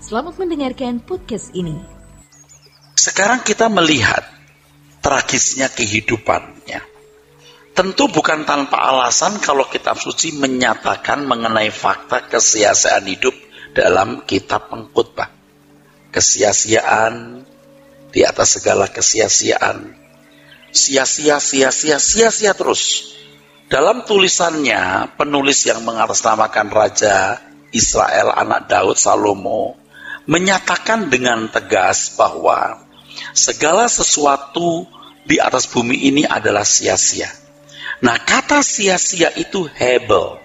Selamat mendengarkan podcast ini. Sekarang kita melihat tragisnya kehidupan, ya. Tentu bukan tanpa alasan kalau kitab suci menyatakan mengenai fakta kesia-siaan hidup dalam kitab pengkhotbah. Kesia-siaan di atas segala kesia-siaan. Sia-sia terus. Dalam tulisannya, penulis yang mengatasnamakan Raja Israel anak Daud, Salomo, menyatakan dengan tegas bahwa segala sesuatu di atas bumi ini adalah sia-sia. Nah, kata sia-sia itu hebel.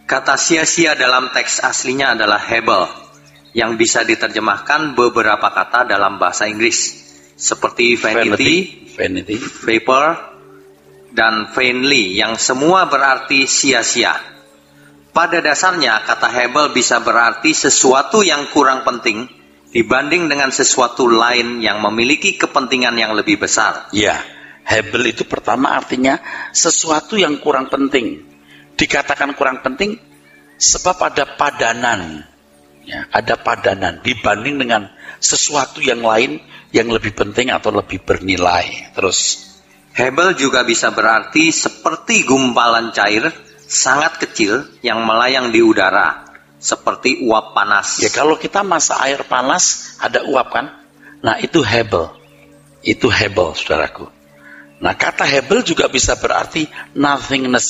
Kata sia-sia dalam teks aslinya adalah hebel, yang bisa diterjemahkan beberapa kata dalam bahasa Inggris, seperti vanity, vapor, dan vainly, yang semua berarti sia-sia. Pada dasarnya, kata hebel bisa berarti sesuatu yang kurang penting dibanding dengan sesuatu lain yang memiliki kepentingan yang lebih besar. Ya, hebel itu pertama artinya sesuatu yang kurang penting. Dikatakan kurang penting sebab ada padanan. Ya, ada padanan dibanding dengan sesuatu yang lain yang lebih penting atau lebih bernilai. Terus, hebel juga bisa berarti seperti gumpalan cair sangat kecil yang melayang di udara, seperti uap panas. Ya, kalau kita masak air panas, ada uap kan? Nah, itu hebel. Itu hebel, saudaraku. Nah, kata hebel juga bisa berarti nothingness,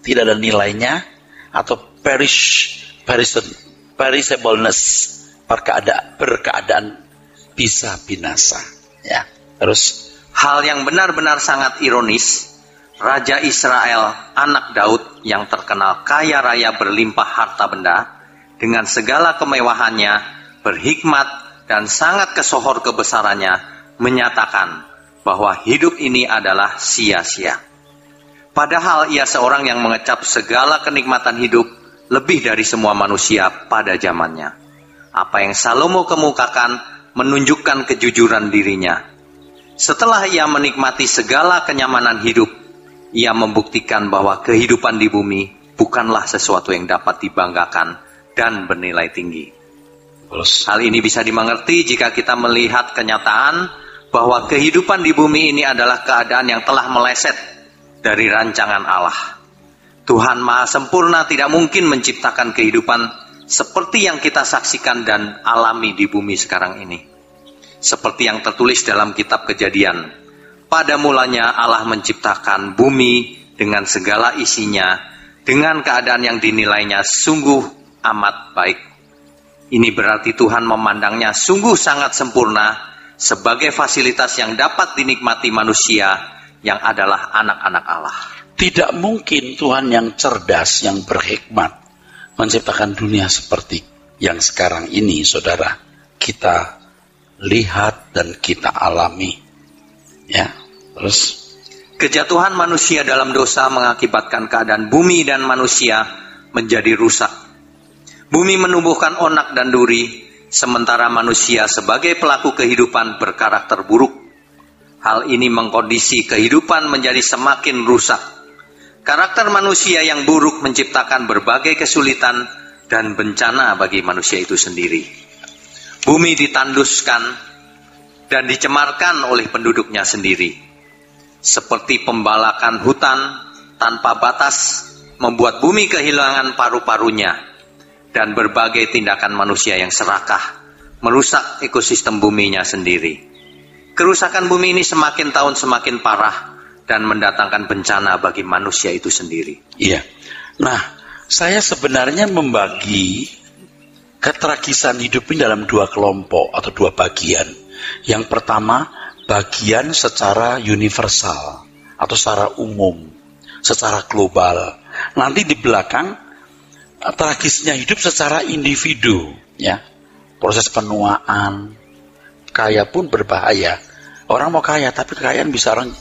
tidak ada nilainya, atau perishableness, berkeadaan bisa binasa. Ya, terus hal yang benar-benar sangat ironis, Raja Israel, anak Daud yang terkenal kaya raya berlimpah harta benda, dengan segala kemewahannya, berhikmat, dan sangat kesohor kebesarannya, menyatakan bahwa hidup ini adalah sia-sia. Padahal ia seorang yang mengecap segala kenikmatan hidup lebih dari semua manusia pada zamannya. Apa yang Salomo kemukakan menunjukkan kejujuran dirinya. Setelah ia menikmati segala kenyamanan hidup, ia membuktikan bahwa kehidupan di bumi bukanlah sesuatu yang dapat dibanggakan dan bernilai tinggi. Hal ini bisa dimengerti jika kita melihat kenyataan bahwa kehidupan di bumi ini adalah keadaan yang telah meleset dari rancangan Allah. Tuhan Maha Sempurna tidak mungkin menciptakan kehidupan seperti yang kita saksikan dan alami di bumi sekarang ini. Seperti yang tertulis dalam kitab Kejadian, pada mulanya Allah menciptakan bumi dengan segala isinya, dengan keadaan yang dinilainya sungguh amat baik. Ini berarti Tuhan memandangnya sungguh sangat sempurna sebagai fasilitas yang dapat dinikmati manusia yang adalah anak-anak Allah. Tidak mungkin Tuhan yang cerdas, yang berhikmat menciptakan dunia seperti yang sekarang ini, saudara, kita lihat dan kita alami. Ya, terus kejatuhan manusia dalam dosa mengakibatkan keadaan bumi dan manusia menjadi rusak. Bumi menumbuhkan onak dan duri, sementara manusia sebagai pelaku kehidupan berkarakter buruk. Hal ini mengkondisi kehidupan menjadi semakin rusak. Karakter manusia yang buruk menciptakan berbagai kesulitan dan bencana bagi manusia itu sendiri. Bumi ditanduskan dan dicemarkan oleh penduduknya sendiri. Seperti pembalakan hutan tanpa batas membuat bumi kehilangan paru-parunya, dan berbagai tindakan manusia yang serakah merusak ekosistem buminya sendiri. Kerusakan bumi ini semakin tahun semakin parah dan mendatangkan bencana bagi manusia itu sendiri. Iya. Nah, saya sebenarnya membagi ketragisan hidup ini dalam dua kelompok atau dua bagian. Yang pertama, bagian secara universal atau secara umum, secara global. Nanti di belakang, tragisnya hidup secara individu, ya. Proses penuaan, kaya pun berbahaya. Orang mau kaya, tapi kekayaan bisa orang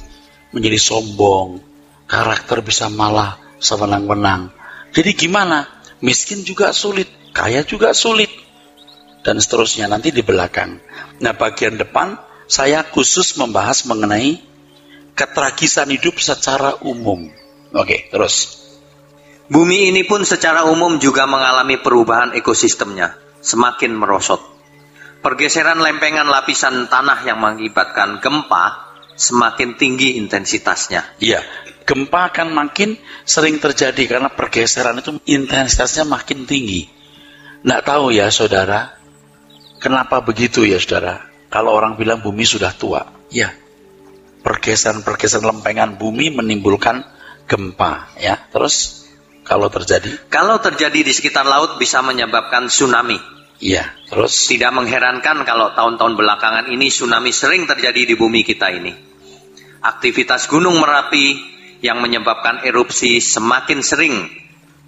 menjadi sombong, karakter bisa malah sewenang-wenang. Jadi gimana? Miskin juga sulit, kaya juga sulit, dan seterusnya nanti di belakang. Nah, bagian depan saya khusus membahas mengenai ketragisan hidup secara umum. Oke, terus. Bumi ini pun secara umum juga mengalami perubahan ekosistemnya, semakin merosot. Pergeseran lempengan lapisan tanah yang mengakibatkan gempa semakin tinggi intensitasnya. Iya, gempa akan makin sering terjadi karena pergeseran itu intensitasnya makin tinggi. Nggak tahu ya saudara, kenapa begitu ya saudara? Kalau orang bilang bumi sudah tua, ya, pergeseran lempengan bumi menimbulkan gempa, ya. Terus kalau terjadi di sekitar laut bisa menyebabkan tsunami. Iya, terus tidak mengherankan kalau tahun-tahun belakangan ini tsunami sering terjadi di bumi kita ini. Aktivitas Gunung Merapi yang menyebabkan erupsi semakin sering.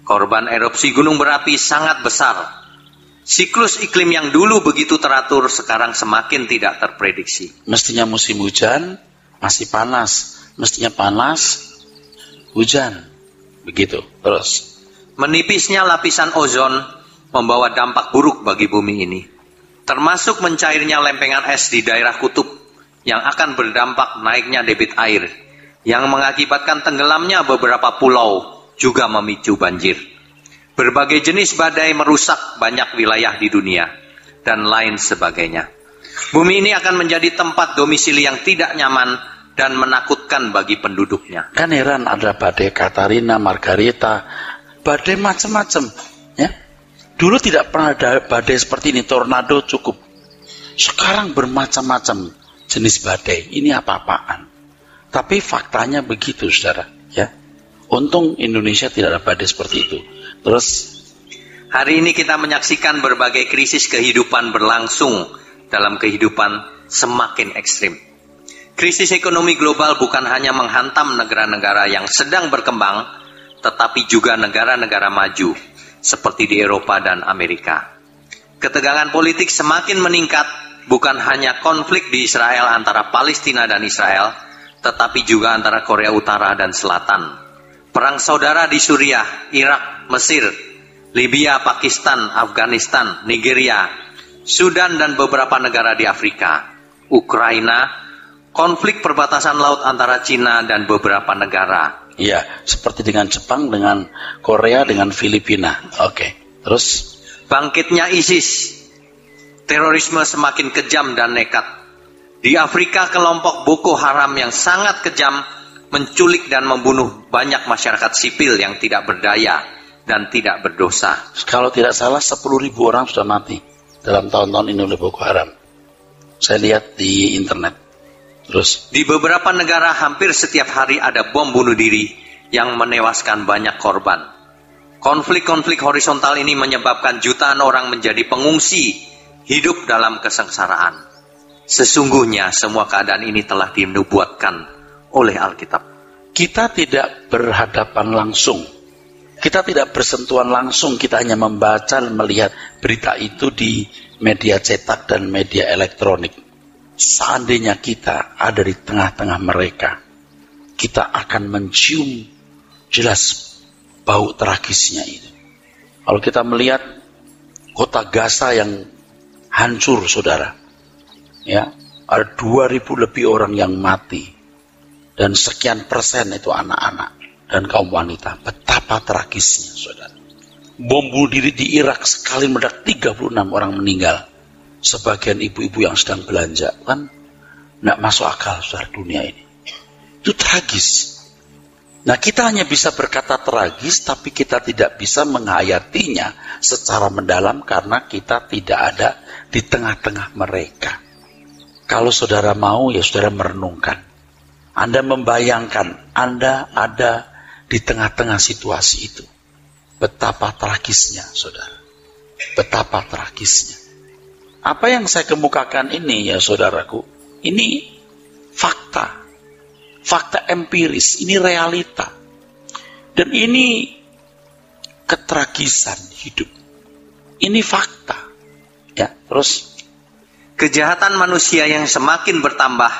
Korban erupsi gunung berapi sangat besar. Siklus iklim yang dulu begitu teratur sekarang semakin tidak terprediksi. Mestinya musim hujan masih panas, mestinya panas hujan, begitu. Terus menipisnya lapisan ozon membawa dampak buruk bagi bumi ini, termasuk mencairnya lempengan es di daerah kutub yang akan berdampak naiknya debit air, yang mengakibatkan tenggelamnya beberapa pulau, juga memicu banjir. Berbagai jenis badai merusak banyak wilayah di dunia, dan lain sebagainya. Bumi ini akan menjadi tempat domisili yang tidak nyaman dan menakutkan bagi penduduknya. Kan heran, ada badai Katarina, Margarita, badai macam-macam, ya. Dulu tidak pernah ada badai seperti ini, tornado cukup. Sekarang bermacam-macam jenis badai. Ini apa-apaan? Tapi faktanya begitu, saudara. Ya, untung Indonesia tidak ada badai seperti itu. Terus, hari ini kita menyaksikan berbagai krisis kehidupan berlangsung dalam kehidupan semakin ekstrim. Krisis ekonomi global bukan hanya menghantam negara-negara yang sedang berkembang, tetapi juga negara-negara maju, seperti di Eropa dan Amerika. Ketegangan politik semakin meningkat, bukan hanya konflik di Israel antara Palestina dan Israel, tetapi juga antara Korea Utara dan Selatan. Perang saudara di Suriah, Irak, Mesir, Libya, Pakistan, Afghanistan, Nigeria, Sudan dan beberapa negara di Afrika, Ukraina, konflik perbatasan laut antara Cina dan beberapa negara. Ya, seperti dengan Jepang, dengan Korea, dengan Filipina. Oke, terus bangkitnya ISIS. Terorisme semakin kejam dan nekat. Di Afrika, kelompok Boko Haram yang sangat kejam menculik dan membunuh banyak masyarakat sipil yang tidak berdaya dan tidak berdosa. Kalau tidak salah 10.000 orang sudah mati dalam tahun-tahun ini oleh Boko Haram. Saya lihat di internet. Terus di beberapa negara hampir setiap hari ada bom bunuh diri yang menewaskan banyak korban. Konflik-konflik horizontal ini menyebabkan jutaan orang menjadi pengungsi, hidup dalam kesengsaraan. Sesungguhnya semua keadaan ini telah dinubuatkan oleh Alkitab. Kita tidak berhadapan langsung. Kita tidak bersentuhan langsung, kita hanya membaca dan melihat berita itu di media cetak dan media elektronik. Seandainya kita ada di tengah-tengah mereka, kita akan mencium jelas bau tragisnya itu. Kalau kita melihat kota Gaza yang hancur, saudara, ya, ada 2.000 lebih orang yang mati, dan sekian persen itu anak-anak dan kaum wanita. Betapa tragisnya, saudara. Bom bunuh diri di Irak sekali meledak 36 orang meninggal. Sebagian ibu-ibu yang sedang belanja, kan tidak masuk akal, saudara, dunia ini. Itu tragis. Nah, kita hanya bisa berkata tragis, tapi kita tidak bisa menghayatinya secara mendalam karena kita tidak ada di tengah-tengah mereka. Kalau saudara mau, ya saudara merenungkan. Anda membayangkan, Anda ada di tengah-tengah situasi itu. Betapa tragisnya, saudara. Betapa tragisnya. Apa yang saya kemukakan ini, ya saudaraku, ini fakta. Fakta empiris, ini realita. Dan ini ketragisan hidup. Ini fakta. Ya, terus kejahatan manusia yang semakin bertambah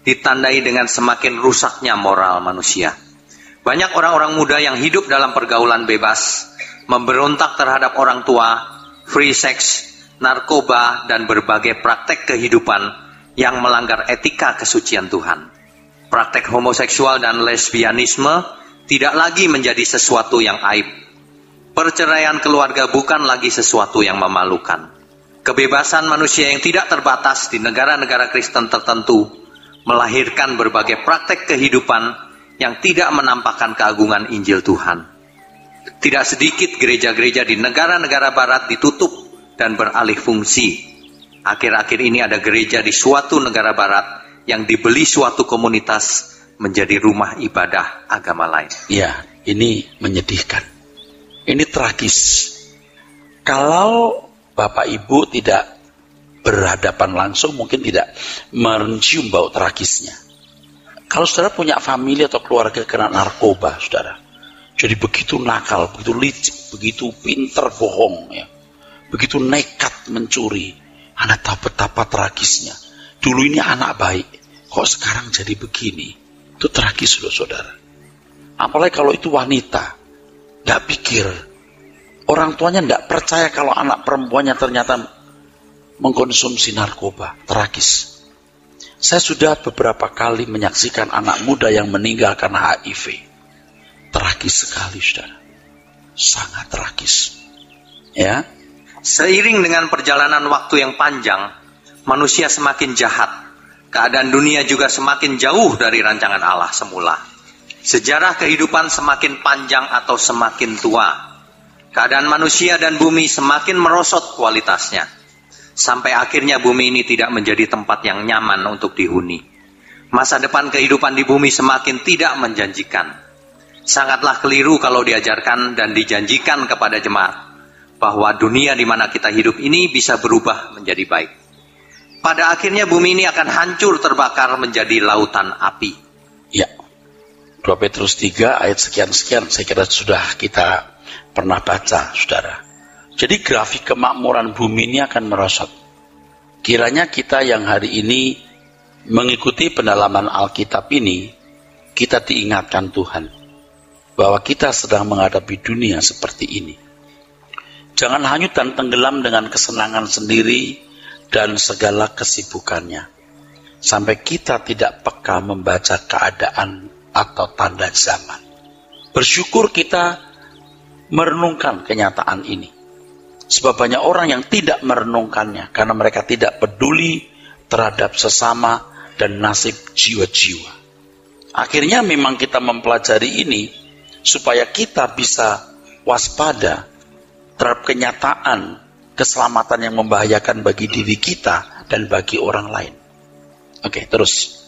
ditandai dengan semakin rusaknya moral manusia. Banyak orang-orang muda yang hidup dalam pergaulan bebas, memberontak terhadap orang tua, free sex, narkoba, dan berbagai praktek kehidupan yang melanggar etika kesucian Tuhan. Praktek homoseksual dan lesbianisme tidak lagi menjadi sesuatu yang aib. Perceraian keluarga bukan lagi sesuatu yang memalukan. Kebebasan manusia yang tidak terbatas di negara-negara Kristen tertentu melahirkan berbagai praktek kehidupan yang tidak menampakkan keagungan Injil Tuhan. Tidak sedikit gereja-gereja di negara-negara barat ditutup dan beralih fungsi. Akhir-akhir ini ada gereja di suatu negara barat yang dibeli suatu komunitas menjadi rumah ibadah agama lain. Ya, ini menyedihkan. Ini tragis. Kalau Bapak Ibu tidak berhadapan langsung, mungkin tidak mencium bau tragisnya. Kalau saudara punya famili atau keluarga kena narkoba, saudara, jadi begitu nakal, begitu licik, begitu pinter bohong, ya, begitu nekat mencuri, Anda tahu betapa tragisnya. Dulu ini anak baik, kok sekarang jadi begini? Itu tragis, saudara. Apalagi kalau itu wanita, nggak pikir. Orang tuanya tidak percaya kalau anak perempuannya ternyata mengkonsumsi narkoba. Tragis. Saya sudah beberapa kali menyaksikan anak muda yang meninggal karena HIV. Tragis sekali, saudara. Sangat tragis. Ya. Seiring dengan perjalanan waktu yang panjang, manusia semakin jahat. Keadaan dunia juga semakin jauh dari rancangan Allah semula. Sejarah kehidupan semakin panjang atau semakin tua. Keadaan manusia dan bumi semakin merosot kualitasnya. Sampai akhirnya bumi ini tidak menjadi tempat yang nyaman untuk dihuni. Masa depan kehidupan di bumi semakin tidak menjanjikan. Sangatlah keliru kalau diajarkan dan dijanjikan kepada jemaat bahwa dunia di mana kita hidup ini bisa berubah menjadi baik. Pada akhirnya bumi ini akan hancur terbakar menjadi lautan api. Ya. 2 Petrus 3 ayat sekian-sekian, saya kira sudah kita pernah baca, saudara. Jadi grafik kemakmuran bumi ini akan merosot. Kiranya kita yang hari ini mengikuti pendalaman Alkitab ini, kita diingatkan Tuhan bahwa kita sedang menghadapi dunia seperti ini. Jangan hanyut dan tenggelam dengan kesenangan sendiri dan segala kesibukannya, sampai kita tidak peka membaca keadaan atau tanda zaman. Bersyukur kita merenungkan kenyataan ini. Sebab banyak orang yang tidak merenungkannya karena mereka tidak peduli terhadap sesama dan nasib jiwa-jiwa. Akhirnya memang kita mempelajari ini supaya kita bisa waspada terhadap kenyataan keselamatan yang membahayakan bagi diri kita dan bagi orang lain. Oke, terus.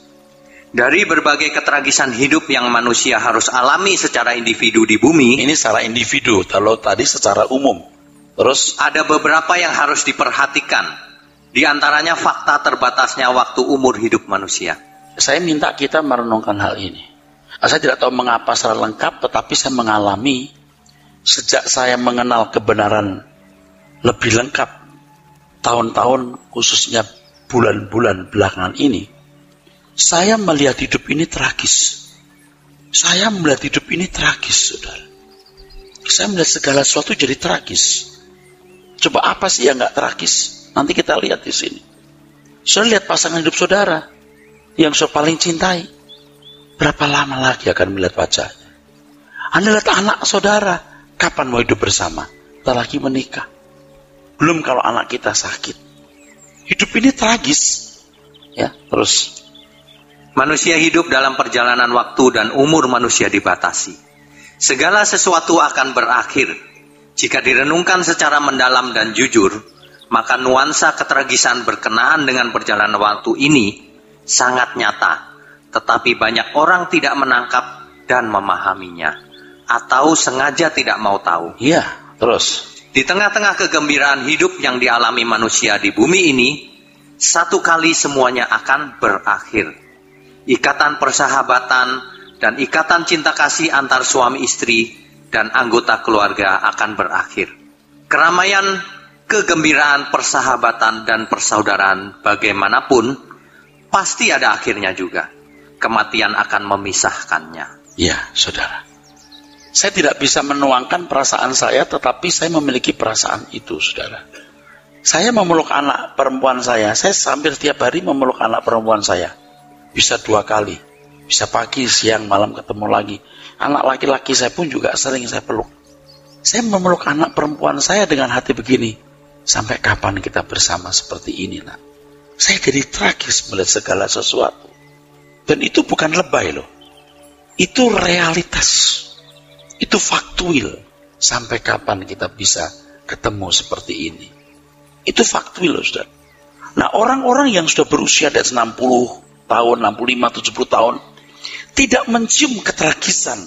Dari berbagai ketragisan hidup yang manusia harus alami secara individu di bumi, ini secara individu, kalau tadi secara umum. Terus ada beberapa yang harus diperhatikan. Di antaranya fakta terbatasnya waktu umur hidup manusia. Saya minta kita merenungkan hal ini. Saya tidak tahu mengapa secara lengkap, tetapi saya mengalami sejak saya mengenal kebenaran lebih lengkap tahun-tahun, khususnya bulan-bulan belakangan ini. Saya melihat hidup ini tragis. Saya melihat hidup ini tragis, saudara. Saya melihat segala sesuatu jadi tragis. Coba apa sih yang nggak tragis? Nanti kita lihat di sini. Saudara lihat pasangan hidup saudara yang saudara paling cintai. Berapa lama lagi akan melihat wajahnya? Anda lihat anak saudara, kapan mau hidup bersama? Tak lagi menikah. Belum kalau anak kita sakit. Hidup ini tragis. Ya, terus. Manusia hidup dalam perjalanan waktu dan umur manusia dibatasi. Segala sesuatu akan berakhir. Jika direnungkan secara mendalam dan jujur, maka nuansa ketragisan berkenaan dengan perjalanan waktu ini sangat nyata. Tetapi banyak orang tidak menangkap dan memahaminya. Atau sengaja tidak mau tahu. Iya, terus. Di tengah-tengah kegembiraan hidup yang dialami manusia di bumi ini, satu kali semuanya akan berakhir. Ikatan persahabatan dan ikatan cinta kasih antar suami istri dan anggota keluarga akan berakhir. Keramaian, kegembiraan, persahabatan, dan persaudaraan bagaimanapun pasti ada akhirnya juga. Kematian akan memisahkannya. Ya, saudara. Saya tidak bisa menuangkan perasaan saya, tetapi saya memiliki perasaan itu, saudara. Saya memeluk anak perempuan saya hampir setiap hari memeluk anak perempuan saya. Bisa 2 kali, bisa pagi, siang, malam ketemu lagi. Anak laki-laki saya pun juga sering saya peluk. Saya memeluk anak perempuan saya dengan hati begini. Sampai kapan kita bersama seperti ini, nak? Saya jadi tragis melihat segala sesuatu. Dan itu bukan lebay loh. Itu realitas. Itu faktual. Sampai kapan kita bisa ketemu seperti ini? Itu faktual loh, saudara. Nah, orang-orang yang sudah berusia di atas 60 tahun, 65, 70 tahun, tidak mencium ketragisan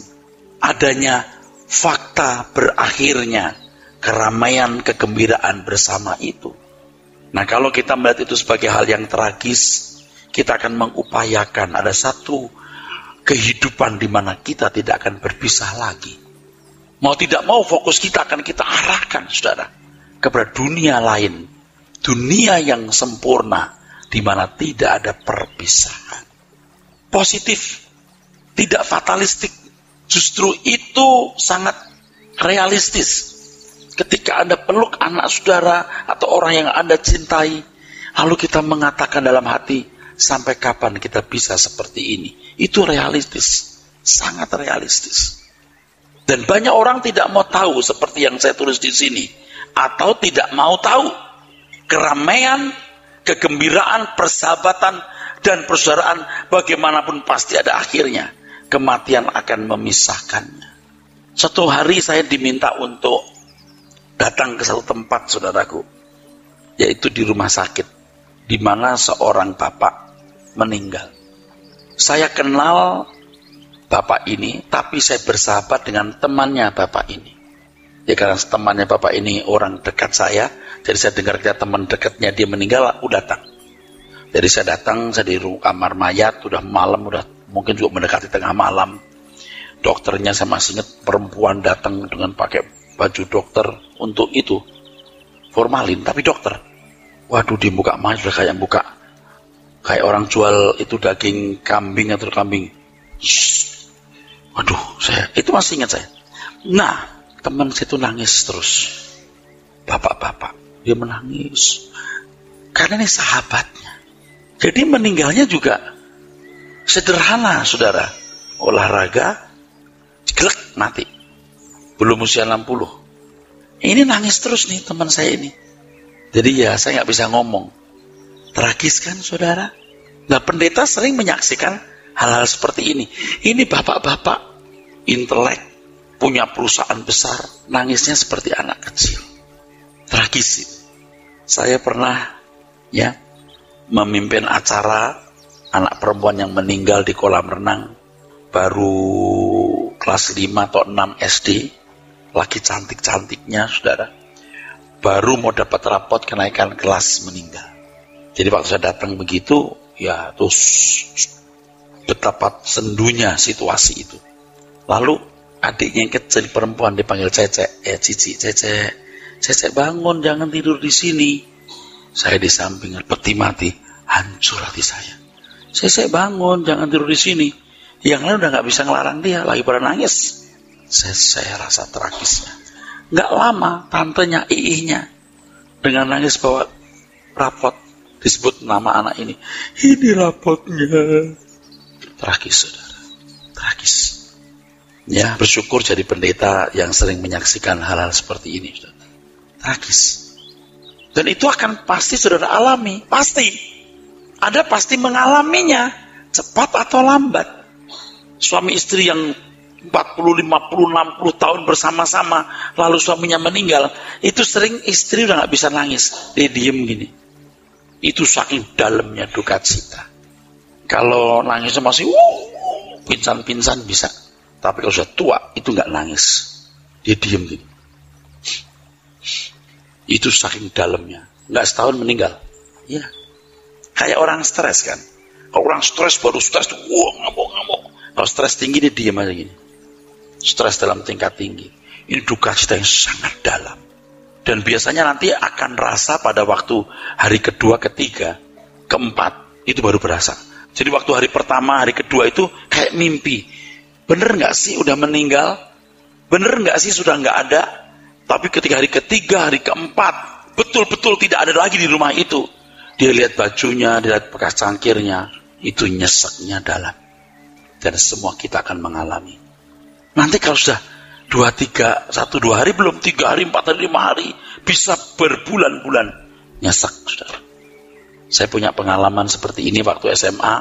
adanya fakta berakhirnya keramaian, kegembiraan bersama itu. Nah, kalau kita melihat itu sebagai hal yang tragis, kita akan mengupayakan ada satu kehidupan di mana kita tidak akan berpisah lagi. Mau tidak mau fokus kita akan kita arahkan, saudara, kepada dunia lain, dunia yang sempurna, di mana tidak ada perpisahan. Positif, tidak fatalistik, justru itu sangat realistis. Ketika Anda peluk anak saudara atau orang yang Anda cintai, lalu kita mengatakan dalam hati, sampai kapan kita bisa seperti ini? Itu realistis, sangat realistis. Dan banyak orang tidak mau tahu seperti yang saya tulis di sini, atau tidak mau tahu keramaian, kegembiraan, persahabatan, dan persaudaraan bagaimanapun pasti ada akhirnya. Kematian akan memisahkannya. Satu hari saya diminta untuk datang ke satu tempat, saudaraku, yaitu di rumah sakit, di mana seorang bapak meninggal. Saya kenal bapak ini, tapi saya bersahabat dengan temannya bapak ini. Ya, karena temannya bapak ini orang dekat saya, jadi saya dengar teman dekatnya dia meninggal, aku datang. Jadi saya datang, saya di kamar mayat, udah malam, udah mungkin juga mendekati tengah malam. Dokternya saya masih ingat, perempuan datang dengan pakai baju dokter untuk itu, formalin, tapi dokter. Waduh, dia buka mayat udah kayak buka, kayak orang jual itu daging kambing atau kambing. Waduh, saya itu masih ingat saya. Nah, teman saya itu nangis terus. Bapak-bapak, dia menangis. Karena ini sahabatnya. Jadi meninggalnya juga sederhana, saudara. Olahraga, glek, mati. Belum usia 60. Ini nangis terus nih teman saya ini. Jadi ya saya nggak bisa ngomong. Tragis kan, saudara? Nah, pendeta sering menyaksikan hal-hal seperti ini. Ini bapak-bapak intelek, punya perusahaan besar, nangisnya seperti anak kecil. Tragis. Saya pernah ya memimpin acara anak perempuan yang meninggal di kolam renang, baru kelas 5 atau 6 SD, lagi cantik-cantiknya, saudara, baru mau dapat rapot kenaikan kelas meninggal. Jadi waktu saya datang begitu, ya terus betapa sendunya situasi itu. Lalu adiknya yang kecil perempuan dipanggil Cece, Cici, Cece bangun, jangan tidur di sini. Saya di samping, peti mati, hancur hati saya. Cece bangun, jangan tidur di sini. Yang lain udah nggak bisa ngelarang dia, lagi pada nangis. Saya rasa tragisnya. Nggak lama, tantenya, iihnya, dengan nangis bawa rapot, disebut nama anak ini. Ini rapotnya. Tragis, saudara. Tragis. Ya, bersyukur jadi pendeta yang sering menyaksikan hal-hal seperti ini, saudara. Tragis. Dan itu akan pasti saudara alami. Pasti. Ada pasti mengalaminya. Cepat atau lambat. Suami istri yang 40, 50, 60 tahun bersama-sama, lalu suaminya meninggal, itu sering istri udah gak bisa nangis, dia diem gini. Itu saking dalamnya duka cita. Kalau nangisnya masih pinsan-pinsan bisa, tapi kalau sudah tua itu gak nangis, dia diem gini. Itu saking dalamnya. Gak setahun meninggal. Ya, kayak orang stres kan. Kalau orang stres baru stres tuh ngamuk. Kalau stres tinggi dia diam aja gini. Stres dalam tingkat tinggi. Ini duka cita yang sangat dalam. Dan biasanya nanti akan rasa pada waktu hari kedua, ketiga, keempat, itu baru berasa. Jadi waktu hari pertama, hari kedua itu kayak mimpi. Bener gak sih udah meninggal? Bener gak sih sudah gak ada? Tapi ketika hari ketiga, hari keempat, betul-betul tidak ada lagi di rumah itu. Dia lihat bajunya, dia lihat bekas cangkirnya, itu nyeseknya dalam. Dan semua kita akan mengalami. Nanti kalau sudah 2, 3, 1, 2 hari belum, 3 hari, 4 hari, 5 hari, bisa berbulan-bulan nyesek, saudara. Saya punya pengalaman seperti ini waktu SMA,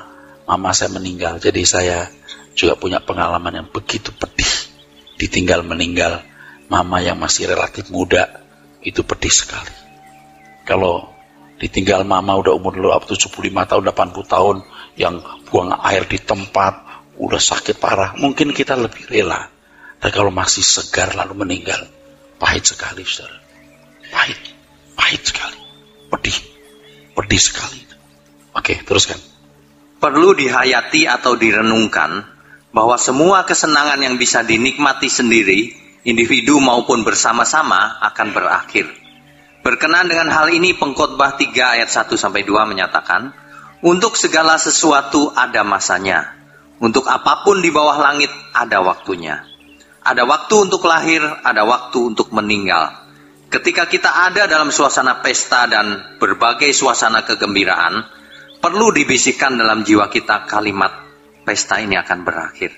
mama saya meninggal. Jadi saya juga punya pengalaman yang begitu pedih. Ditinggal meninggal mama yang masih relatif muda, itu pedih sekali. Kalau ditinggal mama udah umur 75 tahun, 80 tahun, yang buang air di tempat, udah sakit parah, mungkin kita lebih rela. Dan kalau masih segar lalu meninggal, pahit sekali, saudara. Pahit sekali. Pedih sekali. Oke, teruskan. Perlu dihayati atau direnungkan bahwa semua kesenangan yang bisa dinikmati sendiri, individu maupun bersama-sama, akan berakhir. Berkenaan dengan hal ini, Pengkhotbah 3 ayat 1-2 menyatakan, untuk segala sesuatu ada masanya. Untuk apapun di bawah langit ada waktunya. Ada waktu untuk lahir, ada waktu untuk meninggal. Ketika kita ada dalam suasana pesta dan berbagai suasana kegembiraan, perlu dibisikkan dalam jiwa kita kalimat, pesta ini akan berakhir.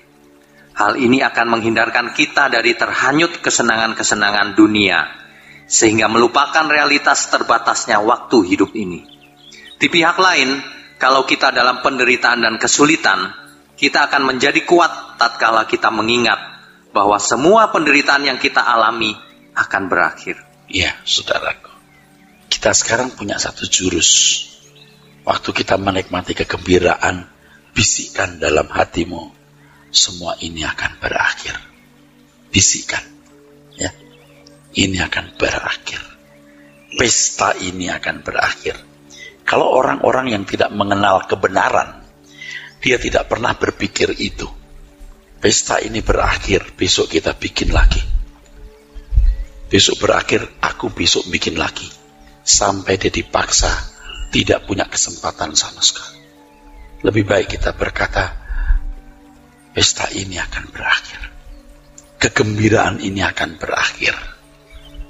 Hal ini akan menghindarkan kita dari terhanyut kesenangan-kesenangan dunia, sehingga melupakan realitas terbatasnya waktu hidup ini. Di pihak lain, kalau kita dalam penderitaan dan kesulitan, kita akan menjadi kuat tatkala kita mengingat bahwa semua penderitaan yang kita alami akan berakhir. Ya, saudaraku. Kita sekarang punya satu jurus. Waktu kita menikmati kegembiraan, bisikkan dalam hatimu, semua ini akan berakhir. Bisikkan. Ya. Ini akan berakhir. Pesta ini akan berakhir. Kalau orang-orang yang tidak mengenal kebenaran, dia tidak pernah berpikir itu. Pesta ini berakhir, besok kita bikin lagi. Besok berakhir, aku besok bikin lagi. Sampai dia dipaksa, tidak punya kesempatan sama sekali. Lebih baik kita berkata, pesta ini akan berakhir. Kegembiraan ini akan berakhir.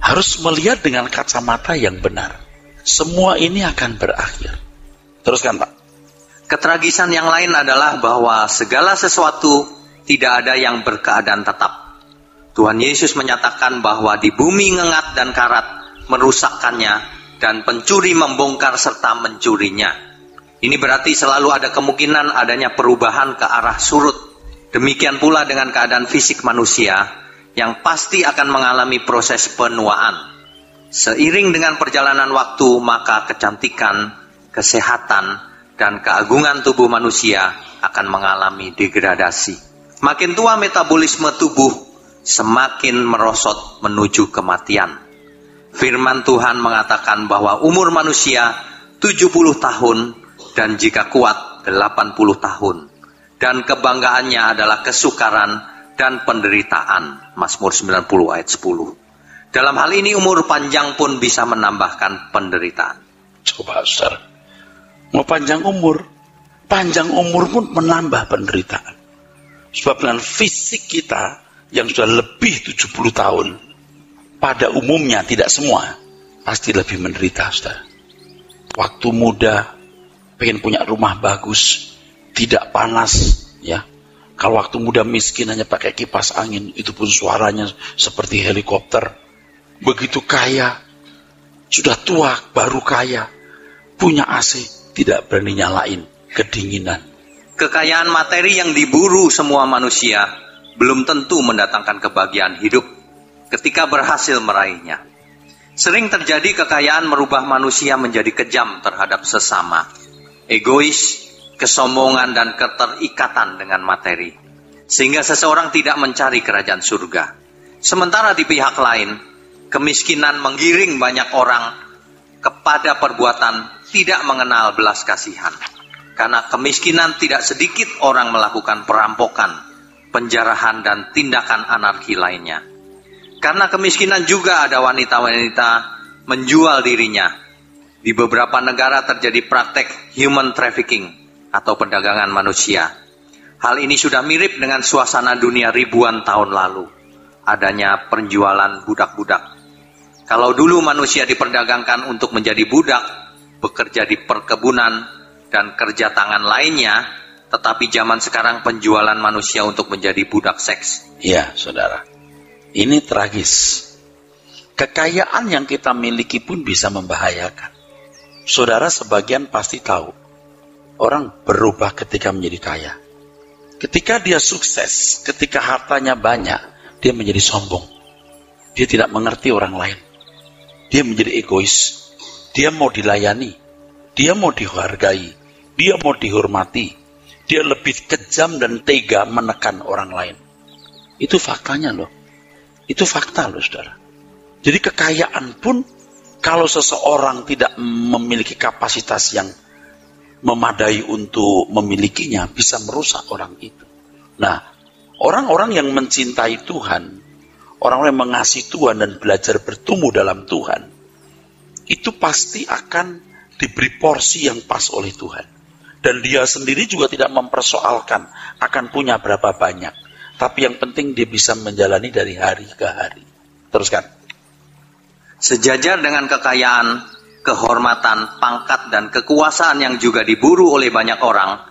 Harus melihat dengan kacamata yang benar. Semua ini akan berakhir. Teruskan, Pak. Ketragisan yang lain adalah bahwa segala sesuatu tidak ada yang berkeadaan tetap. Tuhan Yesus menyatakan bahwa di bumi ngengat dan karat merusakkannya, dan pencuri membongkar serta mencurinya. Ini berarti selalu ada kemungkinan adanya perubahan ke arah surut. Demikian pula dengan keadaan fisik manusia yang pasti akan mengalami proses penuaan. Seiring dengan perjalanan waktu, maka kecantikan, kesehatan, dan keagungan tubuh manusia akan mengalami degradasi. Makin tua metabolisme tubuh, semakin merosot menuju kematian. Firman Tuhan mengatakan bahwa umur manusia 70 tahun dan jika kuat 80 tahun. Dan kebanggaannya adalah kesukaran dan penderitaan. Mazmur 90 ayat 10. Dalam hal ini umur panjang pun bisa menambahkan penderitaan. Coba, saudara. Mau panjang umur pun menambah penderitaan. Sebab dengan fisik kita yang sudah lebih 70 tahun, pada umumnya, tidak semua, pasti lebih menderita, saudara. Waktu muda, pengen punya rumah bagus, tidak panas, ya. Kalau waktu muda miskin hanya pakai kipas angin, itu pun suaranya seperti helikopter. Begitu kaya, sudah tua, baru kaya, punya AC, tidak berani nyalain, kedinginan. Kekayaan materi yang diburu semua manusia belum tentu mendatangkan kebahagiaan hidup ketika berhasil meraihnya. Sering terjadi kekayaan merubah manusia menjadi kejam terhadap sesama, egois, kesombongan, dan keterikatan dengan materi, sehingga seseorang tidak mencari kerajaan surga. Sementara di pihak lain, kemiskinan menggiring banyak orang kepada perbuatan tidak mengenal belas kasihan. Karena kemiskinan, tidak sedikit orang melakukan perampokan, penjarahan, dan tindakan anarki lainnya. Karena kemiskinan juga ada wanita-wanita menjual dirinya. Di beberapa negara terjadi praktek human trafficking atau perdagangan manusia. Hal ini sudah mirip dengan suasana dunia ribuan tahun lalu. Adanya penjualan budak-budak. Kalau dulu manusia diperdagangkan untuk menjadi budak, bekerja di perkebunan, dan kerja tangan lainnya, tetapi zaman sekarang penjualan manusia untuk menjadi budak seks. Ya, saudara. Ini tragis. Kekayaan yang kita miliki pun bisa membahayakan. Saudara sebagian pasti tahu, orang berubah ketika menjadi kaya. Ketika dia sukses, ketika hartanya banyak, dia menjadi sombong. Dia tidak mengerti orang lain. Dia menjadi egois. Dia mau dilayani. Dia mau dihargai. Dia mau dihormati. Dia lebih kejam dan tega menekan orang lain. Itu faktanya loh. Itu fakta loh, saudara. Jadi kekayaan pun, kalau seseorang tidak memiliki kapasitas yang memadai untuk memilikinya, bisa merusak orang itu. Nah, orang-orang yang mencintai Tuhan, orang-orang yang mengasihi Tuhan dan belajar bertumbuh dalam Tuhan, itu pasti akan diberi porsi yang pas oleh Tuhan. Dan dia sendiri juga tidak mempersoalkan akan punya berapa banyak. Tapi yang penting dia bisa menjalani dari hari ke hari. Teruskan. Sejajar dengan kekayaan, kehormatan, pangkat, dan kekuasaan yang juga diburu oleh banyak orang,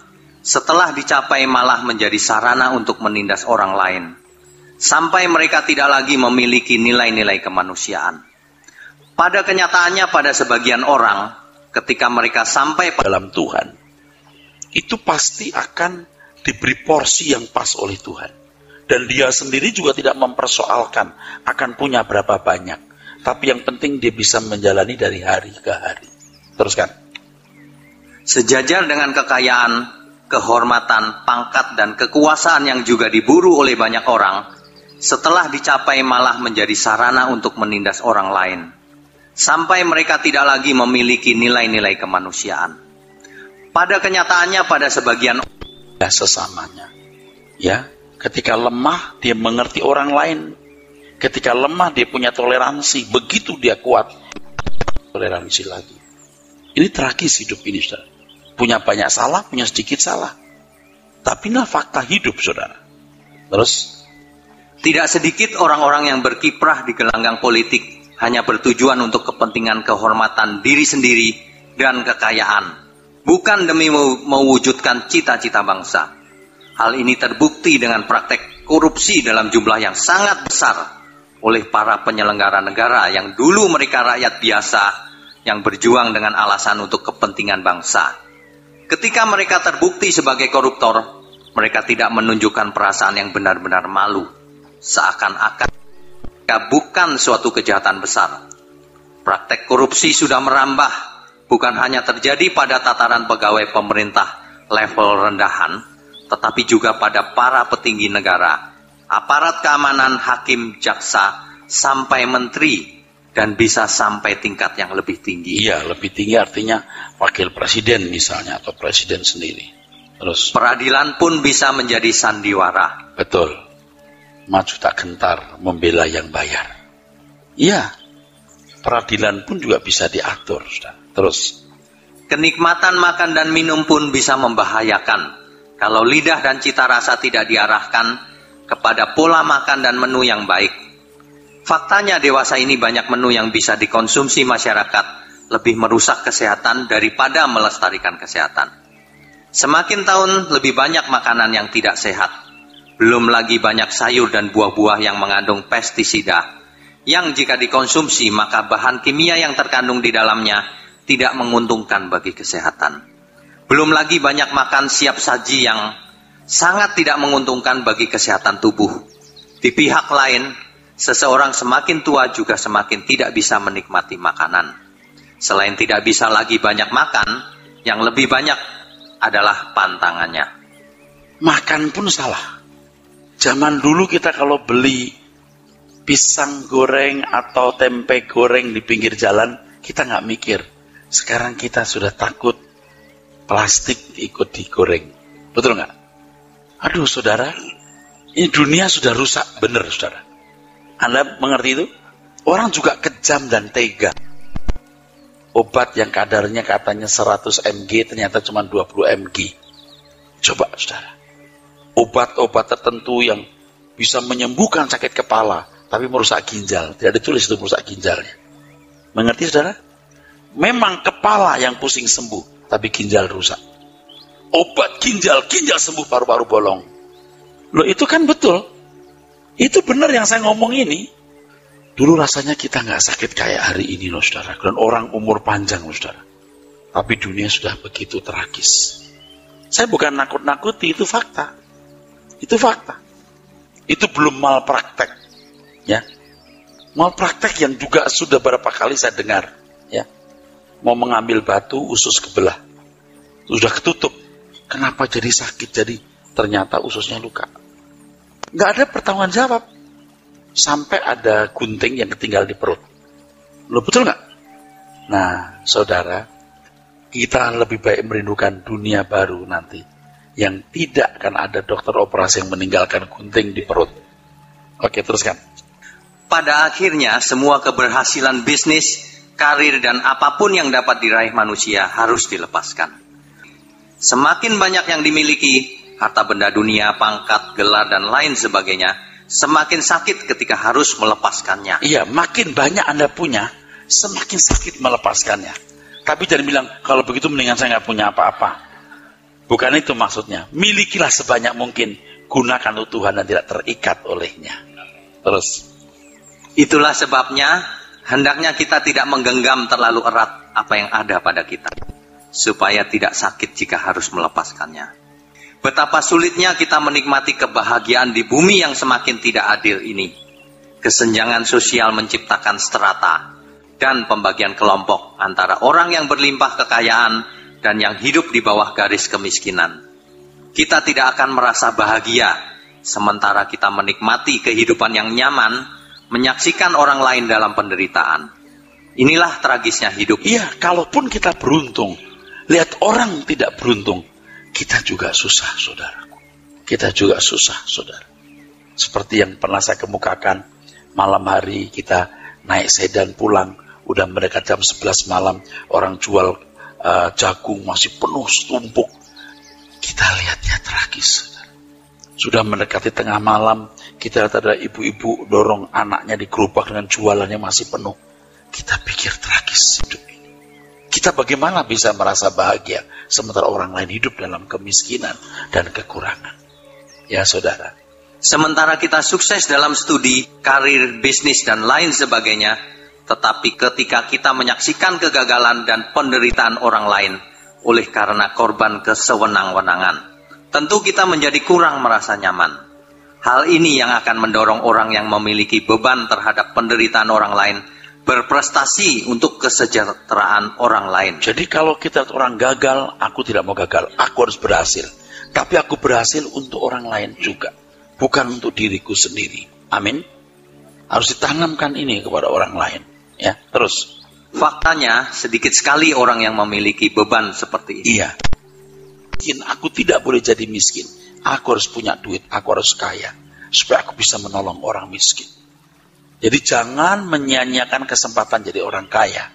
setelah dicapai malah menjadi sarana untuk menindas orang lain, sampai mereka tidak lagi memiliki nilai-nilai kemanusiaan. Pada kenyataannya, pada sebagian orang, ketika mereka sampai dalam Tuhan, itu pasti akan diberi porsi yang pas oleh Tuhan. Dan dia sendiri juga tidak mempersoalkan akan punya berapa banyak. Tapi yang penting dia bisa menjalani dari hari ke hari. Teruskan. Sejajar dengan kekayaan, kehormatan, pangkat, dan kekuasaan yang juga diburu oleh banyak orang, setelah dicapai malah menjadi sarana untuk menindas orang lain, sampai mereka tidak lagi memiliki nilai-nilai kemanusiaan. Pada kenyataannya, pada sebagian sesamanya, ya, ketika lemah dia mengerti orang lain. Ketika lemah dia punya toleransi, begitu dia kuat toleransi lagi. Ini tragis hidup ini, saudara. Punya banyak salah, punya sedikit salah. Tapi inilah fakta hidup, saudara. Terus, tidak sedikit orang-orang yang berkiprah di gelanggang politik hanya bertujuan untuk kepentingan kehormatan diri sendiri dan kekayaan, bukan demi mewujudkan cita-cita bangsa. Hal ini terbukti dengan praktek korupsi dalam jumlah yang sangat besar oleh para penyelenggara negara yang dulu mereka rakyat biasa yang berjuang dengan alasan untuk kepentingan bangsa. Ketika mereka terbukti sebagai koruptor, mereka tidak menunjukkan perasaan yang benar-benar malu, seakan-akan bukan suatu kejahatan besar. Praktek korupsi sudah merambah, bukan hanya terjadi pada tataran pegawai pemerintah level rendahan, tetapi juga pada para petinggi negara, aparat keamanan, hakim, jaksa, sampai menteri, dan bisa sampai tingkat yang lebih tinggi. Iya, lebih tinggi artinya wakil presiden misalnya, atau presiden sendiri. Terus, peradilan pun bisa menjadi sandiwara. Betul. Maju tak gentar, membela yang bayar. Iya, peradilan pun juga bisa diatur. Terus, kenikmatan makan dan minum pun bisa membahayakan kalau lidah dan cita rasa tidak diarahkan kepada pola makan dan menu yang baik. Faktanya dewasa ini banyak menu yang bisa dikonsumsi masyarakat lebih merusak kesehatan daripada melestarikan kesehatan. Semakin tahun lebih banyak makanan yang tidak sehat. Belum lagi banyak sayur dan buah-buah yang mengandung pestisida, yang jika dikonsumsi maka bahan kimia yang terkandung di dalamnya tidak menguntungkan bagi kesehatan. Belum lagi banyak makan siap saji yang sangat tidak menguntungkan bagi kesehatan tubuh. Di pihak lain, seseorang semakin tua juga semakin tidak bisa menikmati makanan. Selain tidak bisa lagi banyak makan, yang lebih banyak adalah pantangannya. Makan pun salah. Zaman dulu kita kalau beli pisang goreng atau tempe goreng di pinggir jalan, kita nggak mikir. Sekarang kita sudah takut plastik ikut digoreng. Betul nggak? Aduh saudara, ini dunia sudah rusak, benar saudara. Anda mengerti itu? Orang juga kejam dan tega. Obat yang kadarnya katanya 100 mg, ternyata cuma 20 mg. Coba saudara. Obat-obat tertentu yang bisa menyembuhkan sakit kepala, tapi merusak ginjal. Tidak ditulis itu merusak ginjalnya. Mengerti saudara? Memang kepala yang pusing sembuh, tapi ginjal rusak. Obat ginjal sembuh, paru-paru bolong. Loh itu kan betul. Itu benar yang saya ngomong ini. Dulu rasanya kita nggak sakit kayak hari ini loh saudara. Dan orang umur panjang loh saudara. Tapi dunia sudah begitu tragis. Saya bukan nakut-nakuti, itu fakta. Itu fakta. Itu belum malpraktek. Ya. Malpraktek yang juga sudah berapa kali saya dengar. Ya. Mau mengambil batu, usus kebelah. Sudah ketutup. Kenapa jadi sakit? Jadi ternyata ususnya luka. Nggak ada pertanggung jawab. Sampai ada gunting yang ketinggal di perut. Loh, betul nggak? Nah, saudara, kita lebih baik merindukan dunia baru nanti. Yang tidak akan ada dokter operasi yang meninggalkan gunting di perut. Oke, teruskan. Pada akhirnya, semua keberhasilan bisnis, karir, dan apapun yang dapat diraih manusia harus dilepaskan. Semakin banyak yang dimiliki, harta benda dunia, pangkat, gelar, dan lain sebagainya, semakin sakit ketika harus melepaskannya. Iya, makin banyak Anda punya, semakin sakit melepaskannya. Tapi jangan bilang, kalau begitu mendingan saya nggak punya apa-apa. Bukan itu maksudnya. Milikilah sebanyak mungkin, gunakan untuk Tuhan dan tidak terikat olehnya. Terus. Itulah sebabnya, hendaknya kita tidak menggenggam terlalu erat apa yang ada pada kita, supaya tidak sakit jika harus melepaskannya. Betapa sulitnya kita menikmati kebahagiaan di bumi yang semakin tidak adil ini. Kesenjangan sosial menciptakan strata dan pembagian kelompok antara orang yang berlimpah kekayaan dan yang hidup di bawah garis kemiskinan. Kita tidak akan merasa bahagia sementara kita menikmati kehidupan yang nyaman, menyaksikan orang lain dalam penderitaan. Inilah tragisnya hidup. Iya, kalaupun kita beruntung, lihat orang tidak beruntung, kita juga susah, saudaraku. Kita juga susah, saudara. Seperti yang pernah saya kemukakan, malam hari kita naik sedan pulang, udah mendekat jam 11 malam, orang jual jagung masih penuh setumpuk. Kita lihatnya tragis, saudara. Sudah mendekati tengah malam, kita lihat ada ibu-ibu dorong anaknya di gerobak dengan jualannya masih penuh. Kita pikir tragis hidup ini. Kita bagaimana bisa merasa bahagia sementara orang lain hidup dalam kemiskinan dan kekurangan. Ya saudara. Sementara kita sukses dalam studi, karir, bisnis, dan lain sebagainya, tetapi ketika kita menyaksikan kegagalan dan penderitaan orang lain oleh karena korban kesewenang-wenangan, tentu kita menjadi kurang merasa nyaman. Hal ini yang akan mendorong orang yang memiliki beban terhadap penderitaan orang lain berprestasi untuk kesejahteraan orang lain. Jadi kalau kita orang gagal, aku tidak mau gagal, aku harus berhasil. Tapi aku berhasil untuk orang lain juga, bukan untuk diriku sendiri. Amin. Harus ditanamkan ini kepada orang lain. Ya, terus. Faktanya sedikit sekali orang yang memiliki beban seperti ini. Iya. Aku tidak boleh jadi miskin. Aku harus punya duit, aku harus kaya, supaya aku bisa menolong orang miskin. Jadi jangan menyia-nyiakan kesempatan jadi orang kaya.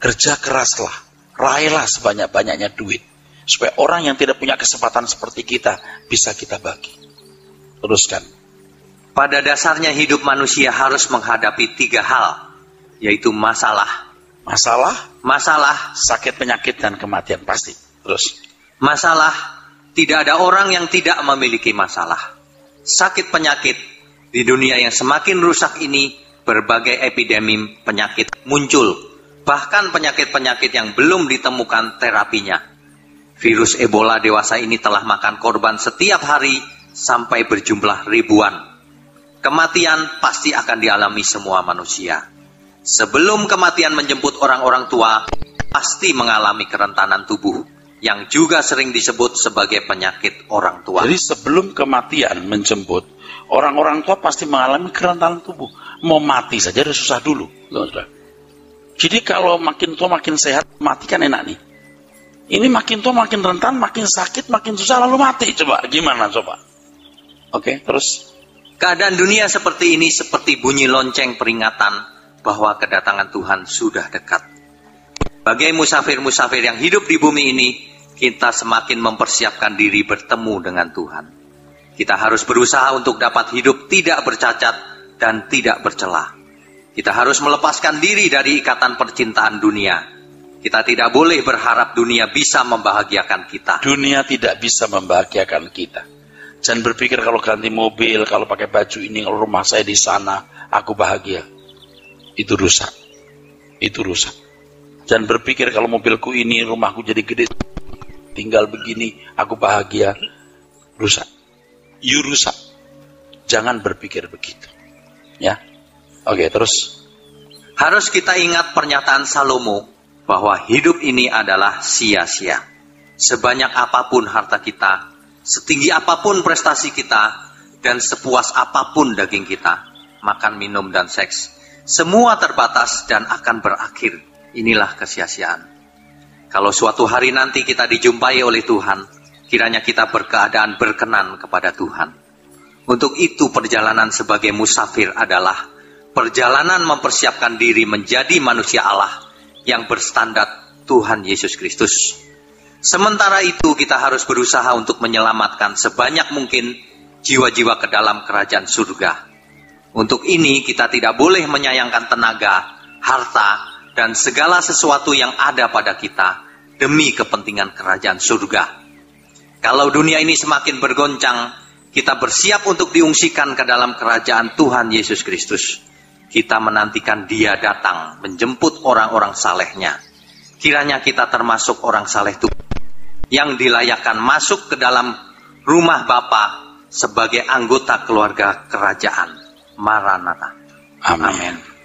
Kerja keraslah, raihlah sebanyak-banyaknya duit, supaya orang yang tidak punya kesempatan seperti kita bisa kita bagi. Teruskan. Pada dasarnya hidup manusia harus menghadapi 3 hal, yaitu masalah, sakit, penyakit, dan kematian pasti. Terus. Masalah, tidak ada orang yang tidak memiliki masalah. Sakit, penyakit. Di dunia yang semakin rusak ini, berbagai epidemi penyakit muncul. Bahkan penyakit-penyakit yang belum ditemukan terapinya. Virus Ebola dewasa ini telah makan korban setiap hari sampai berjumlah ribuan. Kematian pasti akan dialami semua manusia. Sebelum kematian menjemput orang-orang tua, pasti mengalami kerentanan tubuh, yang juga sering disebut sebagai penyakit orang tua. Jadi sebelum kematian menjemput, orang-orang tua pasti mengalami kerentanan tubuh. Mau mati saja udah susah dulu. Jadi kalau makin tua makin sehat, mati kan enak nih. Ini makin tua makin rentan, makin sakit, makin susah lalu mati. Coba gimana coba? Oke, terus. Keadaan dunia seperti ini seperti bunyi lonceng peringatan bahwa kedatangan Tuhan sudah dekat. Sebagai musafir-musafir yang hidup di bumi ini, kita semakin mempersiapkan diri bertemu dengan Tuhan. Kita harus berusaha untuk dapat hidup tidak bercacat dan tidak bercelah. Kita harus melepaskan diri dari ikatan percintaan dunia. Kita tidak boleh berharap dunia bisa membahagiakan kita. Dunia tidak bisa membahagiakan kita. Jangan berpikir kalau ganti mobil, kalau pakai baju ini, kalau rumah saya di sana, aku bahagia. itu rusak. Itu rusak. Jangan berpikir kalau mobilku ini, rumahku jadi gede, tinggal begini, aku bahagia. Rusak. You rusak. Jangan berpikir begitu. Ya. Oke, terus. Harus kita ingat pernyataan Salomo bahwa hidup ini adalah sia-sia. Sebanyak apapun harta kita, setinggi apapun prestasi kita, dan sepuas apapun daging kita, makan, minum, dan seks, semua terbatas dan akan berakhir. Inilah kesia-siaan. Kalau suatu hari nanti kita dijumpai oleh Tuhan, kiranya kita berkeadaan berkenan kepada Tuhan. Untuk itu perjalanan sebagai musafir adalah perjalanan mempersiapkan diri menjadi manusia Allah yang berstandar Tuhan Yesus Kristus. Sementara itu kita harus berusaha untuk menyelamatkan sebanyak mungkin jiwa-jiwa ke dalam kerajaan surga. Untuk ini kita tidak boleh menyayangkan tenaga, harta, dan segala sesuatu yang ada pada kita demi kepentingan kerajaan surga. Kalau dunia ini semakin bergoncang, kita bersiap untuk diungsikan ke dalam kerajaan Tuhan Yesus Kristus. Kita menantikan Dia datang menjemput orang-orang salehnya. Kiranya kita termasuk orang saleh Tuhan yang dilayakkan masuk ke dalam rumah Bapa sebagai anggota keluarga kerajaan. Maranatha. Amin.